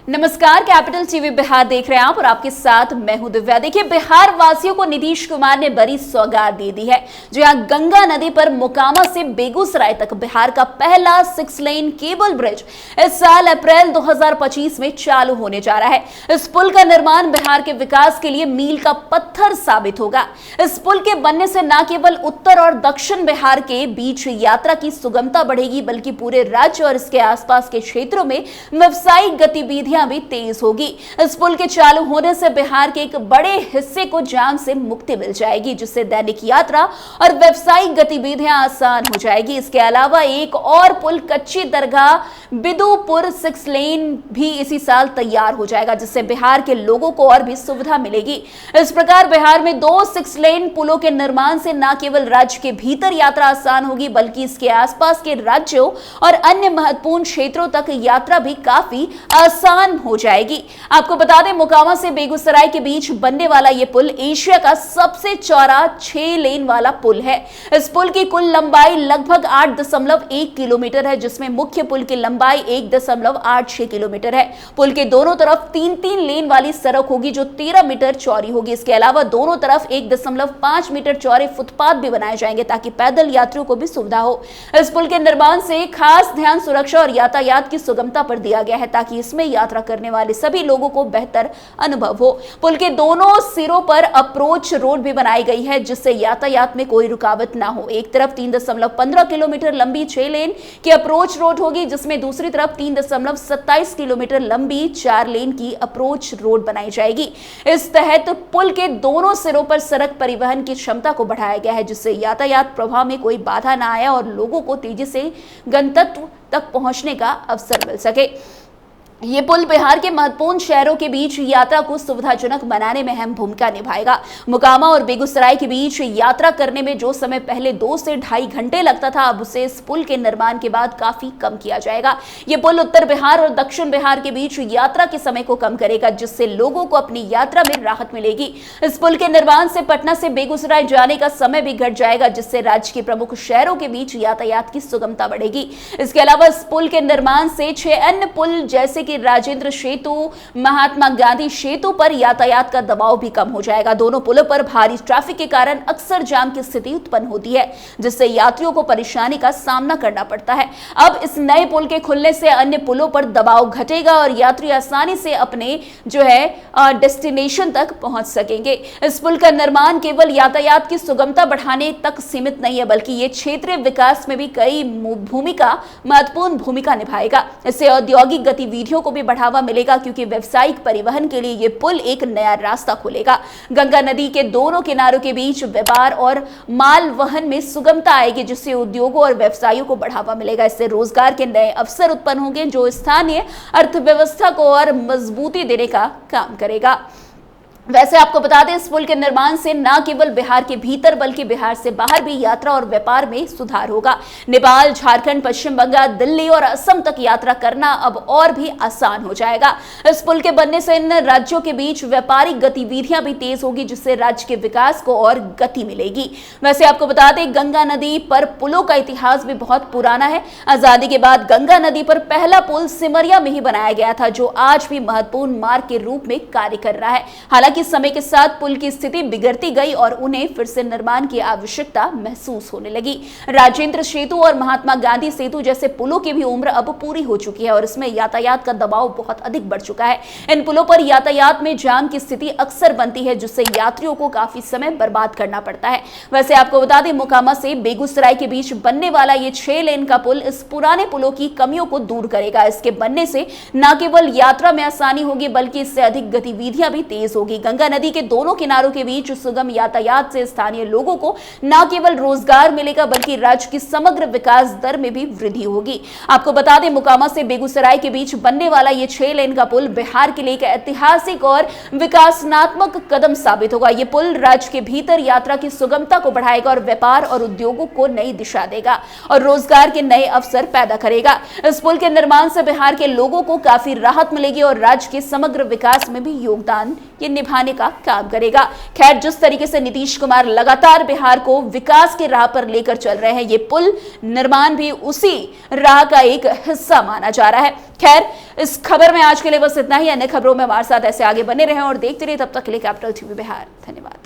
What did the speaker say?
नमस्कार, capital TV Bihar देख रहे हैं आप और आपके साथ मैं हूं दिव्या। देखिए, बिहार वासियों को नीतीश कुमार ने बड़ी सौगात दे दी है। जो यहां गंगा नदी पर मोकामा से बेगूसराय तक बिहार का पहला 6 लेन केबल ब्रिज इस साल अप्रैल 2025 में चालू होने जा रहा है। इस पुल का निर्माण बिहार के विकास के लिए मील का पत्थर साबित होगा। इस पुल के बनने से न केवल उत्तर और दक्षिण बिहार के बीच यात्रा की सुगमता बढ़ेगी, बल्कि पूरे राज्य और इसके आसपास के क्षेत्रों में व्यावसायिक गतिविधियां भी तेज होगी। इस पुल के चालू होने से बिहार के एक बड़े हिस्से को जाम से मुक्ति मिल जाएगी, जिससे दैनिक यात्रा और व्यावसायिक गतिविधियां आसान हो जाएगी। इसके अलावा एक और पुल कच्ची दरगाह बिदुपुर 6 लेन भी इसी साल तैयार हो जाएगा, जिससे बिहार के लोगों को और भी सुविधा मिलेगी। इस प्रकार बिहार में 2 6 लेन पुलों के निर्माण से न केवल राज्य के भीतर यात्रा आसान होगी, बल्कि इसके आसपास के राज्यों और अन्य महत्वपूर्ण क्षेत्रों तक यात्रा भी काफी आसान हो जाएगी। आपको बता दें, मोकामा से बेगूसराय के बीच बनने वाला यह पुल एशिया का सबसे चौड़ा 6 लेन वाला पुल है। इस पुल की कुल लंबाई लगभग 8.1 किलोमीटर है, जिसमें मुख्य पुल की लंबाई 1.86 किलोमीटर है। पुल के दोनों तरफ 3-3 लेन वाली सड़क होगी, जो 13 मीटर चौड़ी होगी। इसके अलावा दोनों तरफ 1.5 मीटर चौड़े फुटपाथ भी बनाए जाएंगे, ताकि पैदल यात्रियों को भी सुविधा हो। इस पुल के निर्माण से खास ध्यान सुरक्षा और यातायात की सुगमता पर दिया गया है, ताकि इसमें यात्रा करने वाले सभी लोगों को बेहतर अनुभव हो। पुल के दोनों सिरों पर अप्रोच रोड भी बनाई गई है, जिससे यातायात में कोई रुकावट ना हो। एक तरफ 3.15 किलोमीटर लंबी 6 लेन की अप्रोच रोड होगी, जिसमें दूसरी तरफ 3.27 किलोमीटर लंबी 4 लेन की अप्रोच रोड बनाई जाएगी। इस तहत पुल के दोनों सिरों पर सड़क परिवहन की क्षमता को बढ़ाया गया है, जिससे यातायात प्रवाह में कोई बाधा ना आए और लोगों को तेजी से गंतव्य तक पहुंचने का अवसर मिल सके। ये पुल बिहार के महत्वपूर्ण शहरों के बीच यात्रा को सुविधाजनक बनाने में अहम भूमिका निभाएगा। मोकामा और बेगूसराय के बीच यात्रा करने में जो समय पहले 2 से ढाई घंटे लगता था, अब उसे इस पुल के निर्माण के बाद काफी कम किया जाएगा। ये पुल उत्तर बिहार और दक्षिण बिहार के बीच यात्रा के समय को कम करेगा, जिससे लोगों को अपनी यात्रा में राहत मिलेगी। इस पुल के निर्माण से पटना से बेगूसराय जाने का समय भी घट जाएगा, जिससे राज्य के प्रमुख शहरों के बीच यातायात की सुगमता बढ़ेगी। इसके अलावा इस पुल के निर्माण से 6 अन्य पुल जैसे कि राजेंद्र सेतु, महात्मा गांधी सेतु पर यातायात का दबाव भी कम हो जाएगा। दोनों पुलों पर भारी ट्रैफिक के कारण अक्सर जाम की स्थिति उत्पन्न होती है, जिससे यात्रियों को परेशानी का सामना करना पड़ता है। अब इस नए पुल के खुलने से अन्य पुलों पर दबाव घटेगा और यात्री आसानी से अपने डेस्टिनेशन तक पहुंच सकेंगे। इस पुल का निर्माण केवल यातायात की सुगमता बढ़ाने तक सीमित नहीं है, बल्कि ये क्षेत्रीय विकास में भी कई महत्वपूर्ण भूमिका निभाएगा। इससे औद्योगिक गतिविधियों को भी बढ़ावा मिलेगा, क्योंकि व्यावसायिक परिवहन के लिए ये पुल एक नया रास्ता खोलेगा। गंगा नदी के दोनों किनारों के बीच व्यापार और माल वहन में सुगमता आएगी, जिससे उद्योगों और व्यवसायों को बढ़ावा मिलेगा। इससे रोजगार के नए अवसर उत्पन्न होंगे, जो स्थानीय अर्थव्यवस्था को और मजबूती देने का काम करेगा। वैसे आपको बता दें, इस पुल के निर्माण से न केवल बिहार के भीतर बल्कि बिहार से बाहर भी यात्रा और व्यापार में सुधार होगा। नेपाल, झारखंड, पश्चिम बंगाल, दिल्ली और असम तक यात्रा करना अब और भी आसान हो जाएगा। इस पुल के बनने से इन राज्यों के बीच व्यापारिक गतिविधियां भी तेज होगी, जिससे राज्य के विकास को और गति मिलेगी। वैसे आपको बता दें, गंगा नदी पर पुलों का इतिहास भी बहुत पुराना है। आजादी के बाद गंगा नदी पर पहला पुल सिमरिया में ही बनाया गया था, जो आज भी महत्वपूर्ण मार्ग के रूप में कार्य कर रहा है। हालांकि समय के साथ पुल की स्थिति बिगड़ती गई और उन्हें फिर से निर्माण की आवश्यकता महसूस होने लगी। राजेंद्र सेतु और महात्मा गांधी सेतु जैसे पुलों की भी उम्र अब पूरी हो चुकी है और इसमें यातायात का दबाव बहुत अधिक बढ़ चुका है। इन पुलों पर यातायात में जाम की स्थिति अक्सर बनती है, जिससे यात्रियों को काफी समय बर्बाद करना पड़ता है। वैसे आपको बता दें, मोकामा से बेगूसराय के बीच बनने वाला ये 6 लेन का पुल इस पुराने पुलों की कमियों को दूर करेगा। इसके बनने से न केवल यात्रा में आसानी होगी, बल्कि इससे अधिक गतिविधियां भी तेज होगी। गंगा नदी के दोनों किनारों के बीच सुगम यातायात से स्थानीय लोगों को न केवल रोजगार मिलेगा, बल्कि राज्य की समग्र विकास दर में भी वृद्धि होगी। आपको बता दें, मोकामा से बेगूसराय के बीच बनने वाला ये 6 लेन का पुल बिहार के लिए एक ऐतिहासिक और विकासात्मक कदम साबित होगा। ये पुल राज्य के भीतर यात्रा की सुगमता को बढ़ाएगा और व्यापार और उद्योगों को नई दिशा देगा और रोजगार के नए अवसर पैदा करेगा। इस पुल के निर्माण से बिहार के लोगों को काफी राहत मिलेगी और राज्य के समग्र विकास में भी योगदान ये निभा बढ़ाने का काम करेगा। खैर, जिस तरीके से नीतीश कुमार लगातार बिहार को विकास की राह पर लेकर चल रहे हैं, ये पुल निर्माण भी उसी राह का एक हिस्सा माना जा रहा है। खैर, इस खबर में आज के लिए बस इतना ही। अन्य खबरों में हमारे साथ ऐसे आगे बने रहें और देखते रहिए। तब तक के लिए कैपिटल टीवी बिहार। धन्यवाद।